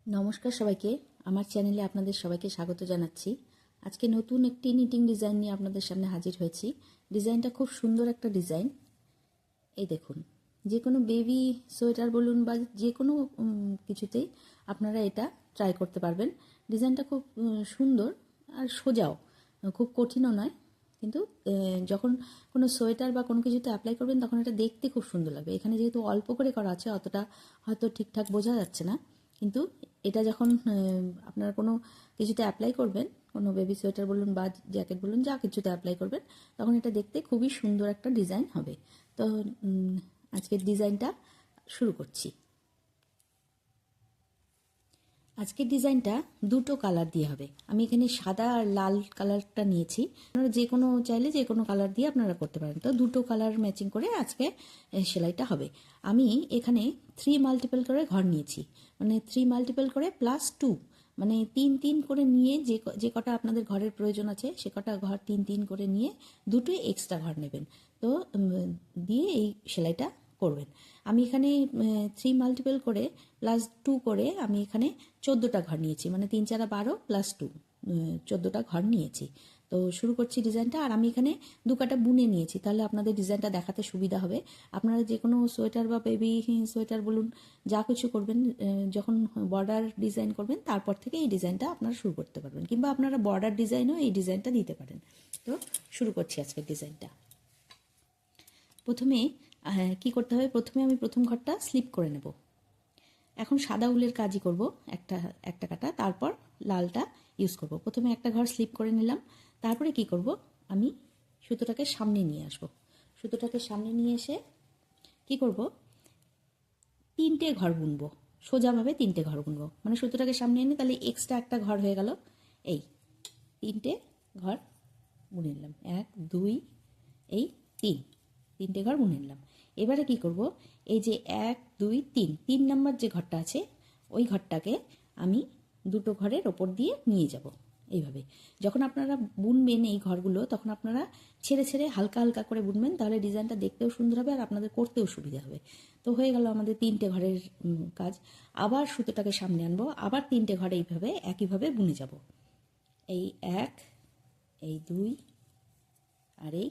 নমস্কার সবাইকে, আমার চ্যানেলে আপনাদের সবাইকে স্বাগত জানাচ্ছি। আজকে নতুন একটি নিটিং ডিজাইন নিয়ে আপনাদের সামনে হাজির হয়েছি। ডিজাইনটা খুব সুন্দর একটা ডিজাইন। এই দেখুন, যে কোনো বেবি সোয়েটার বলুন বা যে কোনো কিছুতেই আপনারা এটা ট্রাই করতে পারবেন। ডিজাইনটা খুব সুন্দর আর সোজাও, খুব কঠিনও নয়। কিন্তু যখন কোনো সোয়েটার বা কোনো কিছুতে অ্যাপ্লাই করবেন তখন এটা দেখতে খুব সুন্দর লাগবে। এখানে যেহেতু অল্প করে করা আছে, অতটা হয়তো ঠিকঠাক বোঝা যাচ্ছে না, কিন্তু এটা যখন আপনারা কোনো কিছুতে অ্যাপ্লাই করবেন, কোনো বেবি সোয়েটার বলুন বা জ্যাকেট বলুন, যা কিছুতে অ্যাপ্লাই করবেন, তখন এটা দেখতে খুবই সুন্দর একটা ডিজাইন হবে। তো আজকের ডিজাইনটা শুরু করছি। আজকের ডিজাইনটা দুটো কালার দিয়ে হবে। আমি এখানে সাদা আর লাল কালারটা নিয়েছি। আপনারা যে কোনো চাইলে যে কোনো কালার দিয়ে আপনারা করতে পারেন। তো দুটো কালার ম্যাচিং করে আজকে সেলাইটা হবে। আমি এখানে 3 মাল্টিপল করে ঘর নিয়েছি, মানে 3 মাল্টিপল করে +2, মানে 3 করে নিয়ে যে কটা আপনাদের ঘরের প্রয়োজন আছে সে কটা ঘর 3 করে নিয়ে দুটোই এক্সট্রা ঘর নেবেন। তো দিয়ে এই সেলাইটা করবেন। আমি এখানে 3 মাল্টিপল করে +2 করে আমি এখানে 14টা ঘর নিয়েছি, মানে 3 4 12 +2, 14টা ঘর নিয়েছি। তো শুরু করছি ডিজাইনটা। আর আমি এখানে 2 কাটা বুনে নিয়েছি, তাহলে আপনাদের ডিজাইনটা দেখাতে সুবিধা হবে। আপনারা যে কোনো সোয়েটার বা বেবি সোয়েটার বলুন, যা কিছু করবেন, যখন বর্ডার ডিজাইন করবেন তারপর থেকে এই ডিজাইনটা আপনারা শুরু করতে পারবেন, কিংবা আপনারা বর্ডার ডিজাইনও এই ডিজাইনটা দিতে পারেন। তো শুরু করছি আজকের ডিজাইনটা। প্রথমে কি করতে হবে, প্রথমে আমি প্রথম ঘরটা স্লিপ করে নেব। এখন সাদা উলের কাজই করব, একটা কাটা, তারপর লালটা ইউজ করব। প্রথমে একটা ঘর স্লিপ করে নিলাম। তারপরে কি করব, আমি সুতোটাকে সামনে নিয়ে আসব। সুতোটাকে সামনে নিয়ে এসে কি করব, 3টে ঘর বুনবো, সোজাভাবে 3টে ঘর বুনবো। মানে সুতোটাকে সামনে এনে তাহলে এক্সট্রা একটা ঘর হয়ে গেল। এই 3টে ঘর বুনে নিলাম, 1 2 এই 3টে ঘর বুনে নিলাম। এবারে কি করব, এই যে 1 2 3 নাম্বার যে ঘরটা আছে ওই ঘরটাকে আমি দুটো ঘরের ওপর দিয়ে নিয়ে যাব। এইভাবে যখন আপনারা বুনবেন এই ঘরগুলো, তখন আপনারা ছেড়ে ছেড়ে হালকা হালকা করে বুনবেন, তাহলে ডিজাইনটা দেখতেও সুন্দর হবে আর আপনাদের করতেও সুবিধা হবে। তো হয়ে গেল আমাদের 3টে ঘরের কাজ। আবার সুতোটাকে সামনে আনবো, আবার 3টে ঘরে এইভাবে একইভাবে বুনে যাব। এই 1 এই 2 আর এই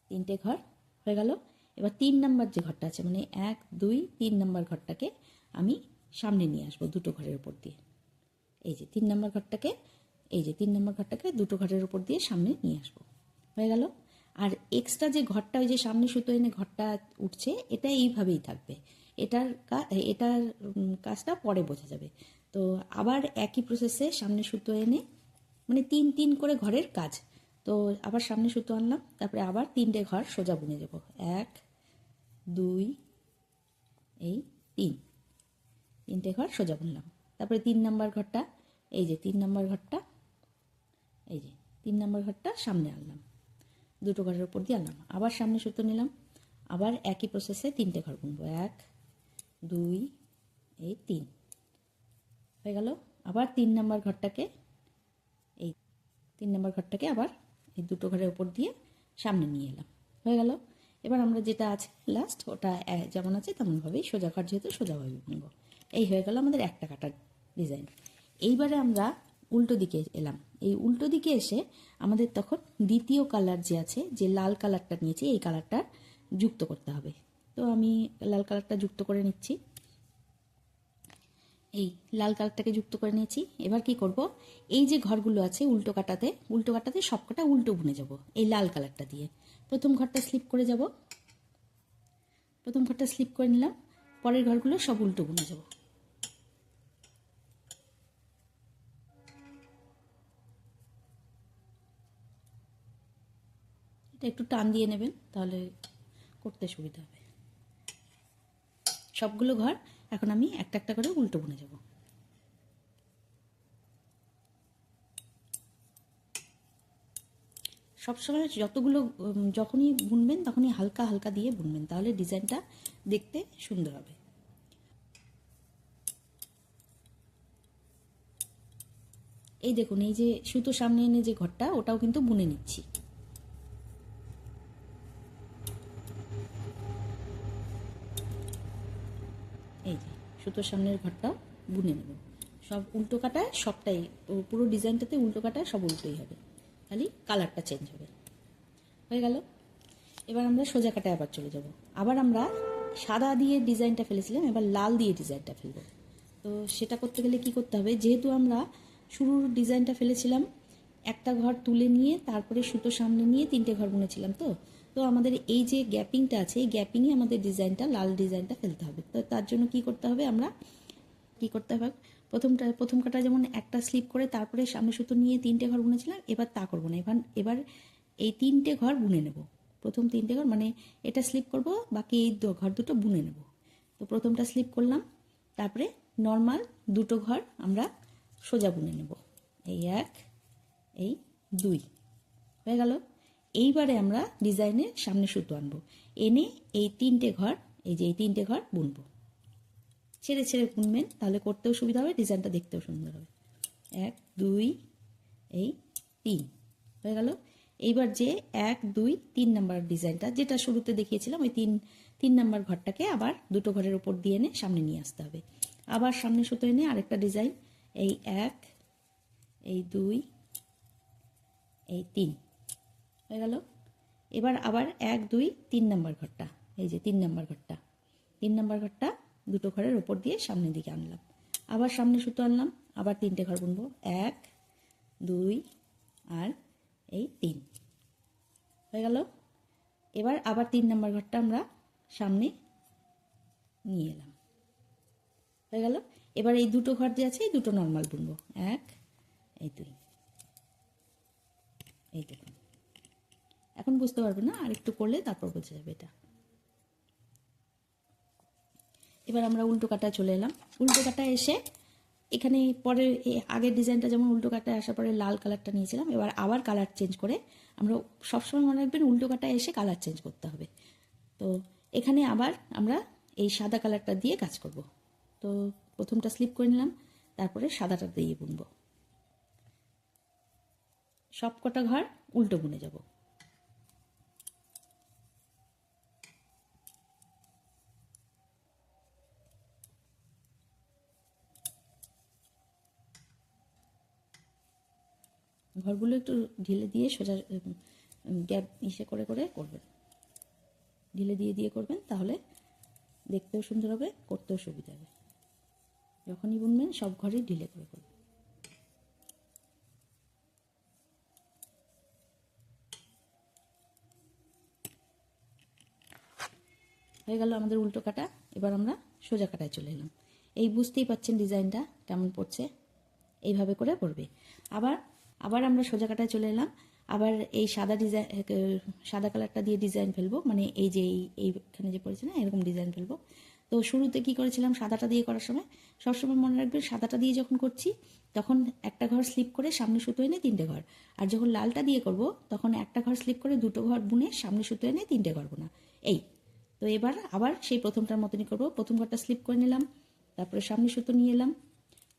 3টে ঘর হয়ে গেল। এবার 3 নাম্বার যে ঘরটা আছে, মানে 1 2 3 নাম্বার ঘরটাকে আমি সামনে নিয়ে আসবো দুটো ঘরের উপর দিয়ে। এই যে 3 নাম্বার ঘরটাকে, এই যে 3 নাম্বার ঘরটাকে দুটো ঘরের উপর দিয়ে সামনে নিয়ে আসবো। হয়ে গেল। আর এক্সট্রা যে ঘরটা, ওই যে সামনে সুতো এনে ঘরটা উঠছে, এটা এইভাবেই থাকবে। এটার কাজটা পরে বোঝা যাবে। তো আবার একই প্রসেসে সামনে সুতো এনে, মানে 3 করে ঘরের কাজ। তো আবার সামনে সুতো আনলাম, তারপরে আবার 3টে ঘর সোজা বুনে যাব। 1 2 এই 3টে ঘর সোজা বুনলাম। তারপরে 3 নাম্বার ঘরটা, এই যে 3 নাম্বার ঘরটা, এই যে 3 নাম্বার ঘরটা সামনে আনলাম, দুটো ঘরের উপর দিয়ে আনলাম। আবার সামনে সুতো নিলাম, আবার একই প্রসেসে 3টে ঘর বুনবো। 1 2 এই 3 হয়ে গেল। আবার 3 নাম্বার ঘরটাকে, এই 3 নাম্বার ঘরটাকে আবার এই দুটো ঘরের উপর দিয়ে সামনে নিয়ে এলাম। হয়ে গেল। এবার আমরা যেটা আছে লাস্ট, ওটা যেমন আছে তেমনভাবেই সোজা ঘর, যেহেতু সোজাভাবে বুনব। এই হয়ে গেল আমাদের একটা কাটার ডিজাইন। এইবারে আমরা উল্টো দিকে এলাম। এই উল্টো দিকে এসে আমাদের তখন দ্বিতীয় কালার যে আছে, যে লাল কালারটা নিয়েছি, এই কালারটা যুক্ত করতে হবে। তো আমি লাল কালারটা যুক্ত করে নিচ্ছি। এই লাল কালারটাকে যুক্ত করে নিয়েছি। এবার কি করব, এই যে ঘরগুলো আছে উল্টো কাটাতে সবকটা উল্টো বুনে যাব এই লাল কালারটা দিয়ে। প্রথম ঘরটা স্লিপ করে যাব, প্রথম ঘরটা স্লিপ করে নিলাম, পরের ঘরগুলো সব উল্টো বুনে যাব। এটা একটু টান দিয়ে নেবেন, তাহলে করতে সুবিধা হবে। সবগুলো ঘর এখন আমি একটা একটা করে উল্টো বুনে যাব। সবসময় যতগুলো যখনই বুনবেন তখনই হালকা হালকা দিয়ে বুনবেন, তাহলে ডিজাইনটা দেখতে সুন্দর হবে। এই দেখুন, এই যে সুতো সামনে এনে যে ঘরটা, ওটাও কিন্তু বুনে নিচ্ছি। এই যে সুতো সুতোর সামনের ঘরটাও বুনে নেব। সব উল্টো কাটায় সবটাই, পুরো ডিজাইনটাতে উল্টো কাটায় সব উল্টোই হবে, খালি কালারটা চেঞ্জ হবে। হয়ে গেল। এবার আমরা সোজা কাটায় আবার চলে যাব। আবার আমরা সাদা দিয়ে ডিজাইনটা ফেলেছিলাম, এবার লাল দিয়ে ডিজাইনটা ফেলবো। তো সেটা করতে গেলে কি করতে হবে, যেহেতু আমরা শুরুর ডিজাইনটা ফেলেছিলাম একটা ঘর তুলে নিয়ে তারপরে সুতো সামনে নিয়ে 3টে ঘর বুনেছিলাম, তো তো আমাদের এই যে গ্যাপিংটা আছে, এই গ্যাপিংয়ে আমাদের ডিজাইনটা, লাল ডিজাইনটা ফেলতে হবে। তো তার জন্য কি করতে হবে, আমরা কি করতে হবে, প্রথম কাটা যেমন একটা স্লিপ করে তারপরে সামনে সুতো নিয়ে 3টে ঘর বুনেছিলাম, এবার তা করবো না। এবার এই 3টে ঘর বুনে নেব। প্রথম 3টে ঘর মানে এটা স্লিপ করব, বাকি এই ঘর দুটো বুনে নেব। তো প্রথমটা স্লিপ করলাম, তারপরে নর্মাল 2টো ঘর আমরা সোজা বুনে নেব। এই 1, এই 2 হয়ে গেল। এইবারে আমরা ডিজাইনের সামনে সুতো আনবো, এনে এই 3টে ঘর, এই যে এই 3টে ঘর বুনবো। ছেড়ে ছেড়ে বুনবেন, তাহলে করতেও সুবিধা হবে, ডিজাইনটা দেখতেও সুন্দর হবে। 1, 2, এই 3 হয়ে গেল। এইবার যে 1, 2, 3 নাম্বার ডিজাইনটা যেটা শুরুতে দেখিয়েছিলাম, ওই 3 নাম্বার ঘরটাকে আবার 2টো ঘরের উপর দিয়ে এনে সামনে নিয়ে আসতে হবে। আবার সামনে সুতো এনে আরেকটা ডিজাইন, এই 1, এই 2, এই 3 হয়ে গেল। এবার আবার 1, 2, 3 নাম্বার ঘরটা, এই যে 3 নাম্বার ঘরটা, 3 নাম্বার ঘরটা 2টো ঘরের উপর দিয়ে সামনের দিকে আনলাম। আবার সামনে সুতো আনলাম, আবার 3টে ঘর বুনবো, 1, 2 আর এই 3 হয়ে গেল। এবার আবার 3 নাম্বার ঘরটা আমরা সামনে নিয়ে এলাম, হয়ে গেল। এবার এই 2টো ঘর যে আছে, এই 2টো নর্মাল বুনবো, 1, এই 2, এই দেখুন। এখন বুঝতে পারবে না, আর একটু করলে তারপর বোঝা যাবে এটা। এবার আমরা উল্টো কাটায় চলে এলাম। উল্টো কাটায় এসে এখানে পরে আগের ডিজাইনটা যেমন উল্টো কাটায় আসার পরে লাল কালারটা নিয়েছিলাম, এবার আবার কালার চেঞ্জ করে, আমরা সবসময় মনে রাখবেন উল্টো কাটায় এসে কালার চেঞ্জ করতে হবে। তো এখানে আবার আমরা এই সাদা কালারটা দিয়ে কাজ করব। তো প্রথমটা স্লিপ করে নিলাম, তারপরে সাদাটা দিয়ে বুনবো। সব কটা ঘর উল্টো বুনে যাব। ঘরগুলো একটু ঢিলে দিয়ে সোজা গ্যাপ ইসে করে করে করবেন, ঢিলে দিয়ে দিয়ে করবেন, তাহলে দেখতেও সুন্দর হবে, করতেও সুবিধা হবে। যখনই বুনবেন সব ঘরেই ঢিলে করে করবেন। হয়ে গেল আমাদের উল্টো কাটা। এবার আমরা সোজা কাটায় চলে এলাম। এই বুঝতেই পাচ্ছেন ডিজাইনটা কেমন পড়ছে, এইভাবে করে পড়বে। আবার আমরা সোজা কাটায় চলে এলাম। আবার এই সাদা ডিজাইন, সাদা কালারটা দিয়ে ডিজাইন ফেলবো, মানে এই যে এইখানে যে পড়েছে না, এরকম ডিজাইন ফেলবো। তো শুরুতে কি করেছিলাম, সাদাটা দিয়ে করার সময় সবসময় মনে রাখবেন, সাদাটা দিয়ে যখন করছি তখন একটা ঘর স্লিপ করে সামনে সুতো এনে 3টে ঘর, আর যখন লালটা দিয়ে করব তখন একটা ঘর স্লিপ করে 2টো ঘর বুনে সামনে সুতো এনে 3টে ঘর বোনা। এই তো এবার আবার সেই প্রথমটার মতনই করব। প্রথম ঘরটা স্লিপ করে নিলাম, তারপরে সামনে সুতো নিয়ে এলাম,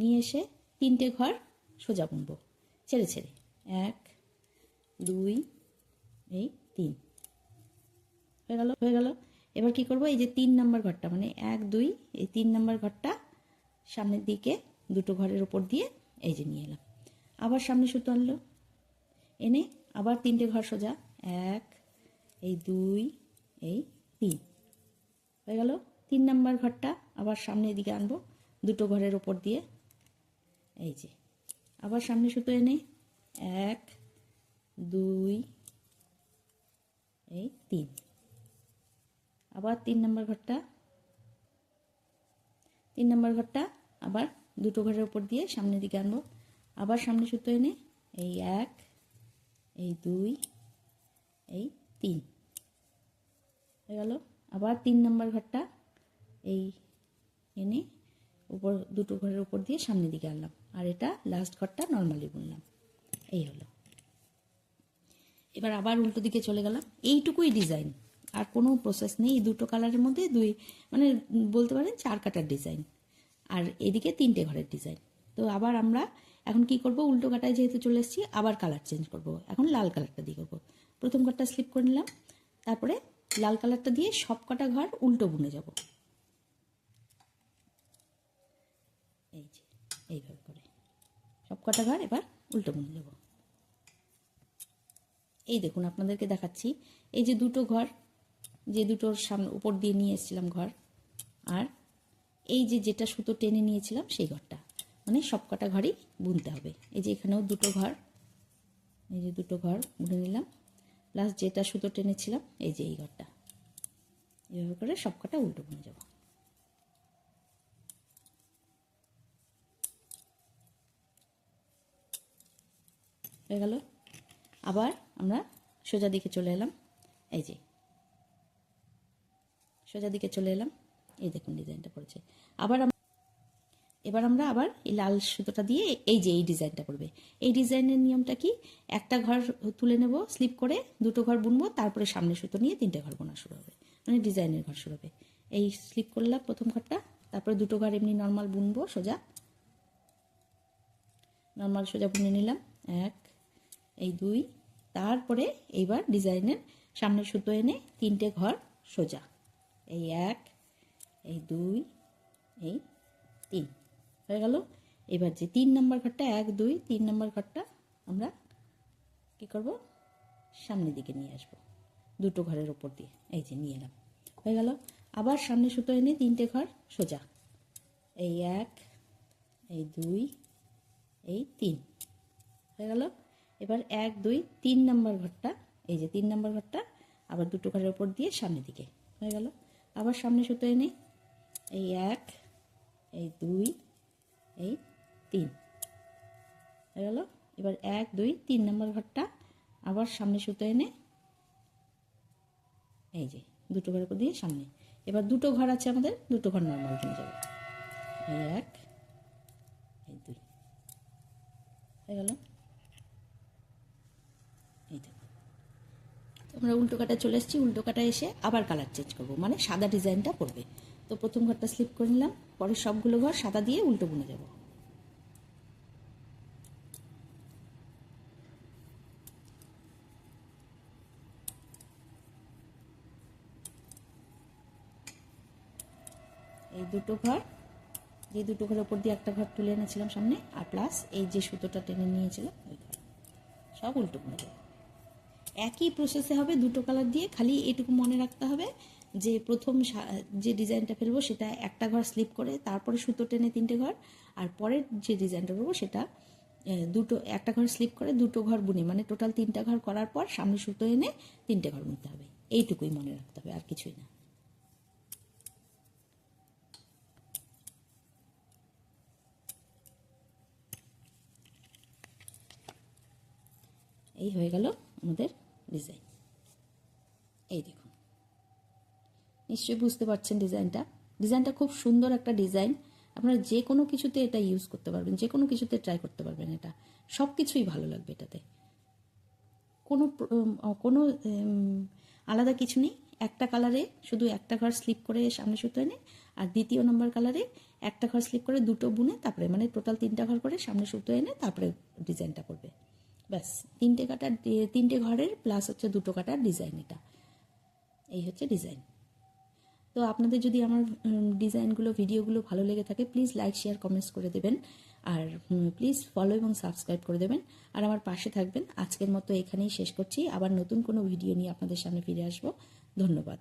নিয়ে এসে 3টে ঘর সোজা বুনবো ছেড়ে ছেড়ে, 1, 2, এই 3 হয়ে গেল। এবার কি করব, এই যে 3 নাম্বার ঘরটা, মানে 1, 2, এই 3 নাম্বার ঘরটা সামনের দিকে 2টো ঘরের উপর দিয়ে এই যে নিয়ে এলাম। আবার সামনে সুতো আনলো, এনে আবার 3টে ঘর সোজা, 1, এই 2, এই 3 হয়ে গেল। 3 নাম্বার ঘরটা আবার সামনের দিকে আনবো 2টো ঘরের উপর দিয়ে, এই যে আবার সামনে সুতো এনে 1, 2, এই 3 আবার 3 নাম্বার ঘরটা আবার 2টো ঘরের উপর দিয়ে সামনের দিকে আনবো, আবার সামনে সুতো এনে এই 1, এই 2, এই 3 হয়ে গেল। আবার 3 নাম্বার ঘরটা এই এনে উপর 2টো ঘরের উপর দিয়ে সামনের দিকে আনলাম, আর এটা লাস্ট ঘরটা নর্মালি বুনলাম। এই হলো। এবার আবার উল্টো দিকে চলে গেলাম। এইটুকুই ডিজাইন, আর কোনো প্রসেস নেই। এই 2টো কালারের মধ্যে মানে বলতে পারেন 4 কাটার ডিজাইন, আর এদিকে 3টে ঘরের ডিজাইন। তো আবার আমরা এখন কি করব, উল্টো কাটায় যেহেতু চলে এসেছি, আবার কালার চেঞ্জ করব। এখন লাল কালারটা দিয়ে করবো। প্রথম ঘরটা স্লিপ করে নিলাম, তারপরে লাল কালারটা দিয়ে সব কটা ঘর উল্টো বুনে যাব। এই যে এইভাবে করে সব কটা ঘর এবার উল্টো বুনে দেবো। এই দেখুন আপনাদেরকে দেখাচ্ছি, এই যে দুটো ঘর, যে দুটোর সামনে উপর দিয়ে নিয়ে এসেছিলাম ঘর, আর এই যে যেটা সুতো টেনে নিয়েছিলাম সেই ঘরটা, মানে সব কটা ঘরই বুনতে হবে। এই যে এখানেও দুটো ঘর, এই যে দুটো ঘর বুনে নিলাম, প্লাস যেটা সুতো টেনেছিলাম এই যে এই ঘরটা, এইভাবে করে সব কটা উল্টো বুনে যাব। হয়ে গেল। আবার আমরা সোজা দিকে চলে এলাম, এই যে সোজা দিকে চলে এলাম, এই দেখুন ডিজাইনটা পড়েছে। এবার আমরা আবার এই লাল সুতোটা দিয়ে এই যে এই ডিজাইনটা করবে। এই ডিজাইনের নিয়মটা কি, একটা ঘর তুলে নেব স্লিপ করে, দুটো ঘর বুনবো, তারপরে সামনে সুতো নিয়ে তিনটে ঘর বোনা শুরু হবে, মানে ডিজাইনের ঘর শুরু হবে। এই স্লিপ করলাম প্রথম ঘরটা, তারপরে দুটো ঘর এমনি নর্মাল বুনবো, সোজা নর্মাল সোজা বুনে নিলাম, এক, এই দুই, তারপরে এইবার ডিজাইনের সামনে সুতো এনে তিনটে ঘর সোজা, এই এক, এই দুই, এই তিন, হয়ে গেল। এবার যে 3 নম্বর ঘরটা, 1 2 3 নম্বর ঘরটা আমরা কি করব, সামনের দিকে নিয়ে আসব দুটো ঘরের ওপর দিয়ে, এই যে নিয়ে এলাম, হয়ে গেল। আবার সামনে সুতো এনে তিনটে ঘর সোজা, এই এক, এই দুই, এই তিন, হয়ে গেল। এবার 1 2 3 নম্বর ঘরটা, এই যে 3 নম্বর ঘরটা আবার দুটো ঘরের ওপর দিয়ে সামনের দিকে, হয়ে গেল। আবার সামনে সুতো এনে এই এক, এই দুই, এই তিন, হয়ে গেল। এবার 1 2 3 নম্বর ঘরটা আবার সামনে সুতো এনে এই যে দুটো ঘর দিয়ে সামনে, এবার দুটো ঘর আছে আমাদের, দুটো ঘর নর্মাল বুনে যাবে, এই এক, এই দুই, হয়ে গেল। এই দেখো আমরা উল্টো কাটা চলে এসেছি, উল্টো কাটা এসে আবার কালার চেঞ্জ করব, মানে সাদা ডিজাইনটা পড়বে। তো প্রথম ঘরটা স্লিপ করে নিলাম, পরে সবগুলো ঘর সাদা দিয়ে উল্টো বুনে যাব। এই দুটো ঘর, যে দুটো ঘরের উপর দিয়ে একটা ঘর তুলে এনেছিলাম সামনে, আর প্লাস এই যে সুতোটা টেনে নিয়েছিলাম ওই ঘর, সব উল্টো বুনে দেবো। একই প্রসেসে হবে দুটো কালার দিয়ে, খালি এটুকু মনে রাখতে হবে যে প্রথম যে ডিজাইনটা ফেলবো সেটা একটা ঘর স্লিপ করে তারপরে সুতো টেনে তিনটে ঘর, আর পরের যে ডিজাইনটা করবো সেটা একটা ঘর স্লিপ করে দুটো ঘর বুনে, মানে টোটাল 3টা ঘর করার পর সামনে সুতো এনে তিনটে ঘর বুনতে হবে। এইটুকুই মনে রাখতে হবে, আর কিছুই না। এই হয়ে গেল আমাদের ডিজাইন। এই দেখুন, নিশ্চয়ই বুঝতে পারছেন ডিজাইনটা খুব সুন্দর একটা ডিজাইন। আপনারা যে কোনো কিছুতে এটা ইউজ করতে পারবেন, যে কোনো কিছুতে ট্রাই করতে পারবেন, এটা সব কিছুই ভালো লাগবে এটাতে, কোনো কোনো আলাদা কিছু নেই। একটা কালারে শুধু একটা ঘর স্লিপ করে সামনে সুতো এনে, আর দ্বিতীয় নম্বর কালারে একটা ঘর স্লিপ করে দুটো বুনে, তারপরে মানে টোটাল 3টা ঘর করে সামনে সুতো এনে তারপরে ডিজাইনটা করবে। ব্যাস, 3টে ঘরের প্লাস হচ্ছে দুটো কাটার ডিজাইন, এটা এই হচ্ছে ডিজাইন। তো আপনাদের যদি আমার ডিজাইনগুলো ভিডিওগুলো ভালো লেগে থাকে প্লিজ লাইক শেয়ার কমেন্টস করে দেবেন, আর প্লিজ ফলো এবং সাবস্ক্রাইব করে দেবেন, আর আমার পাশে থাকবেন। আজকের মতো এখানেই শেষ করছি, আবার নতুন কোনো ভিডিও নিয়ে আপনাদের সামনে ফিরে আসবো। ধন্যবাদ।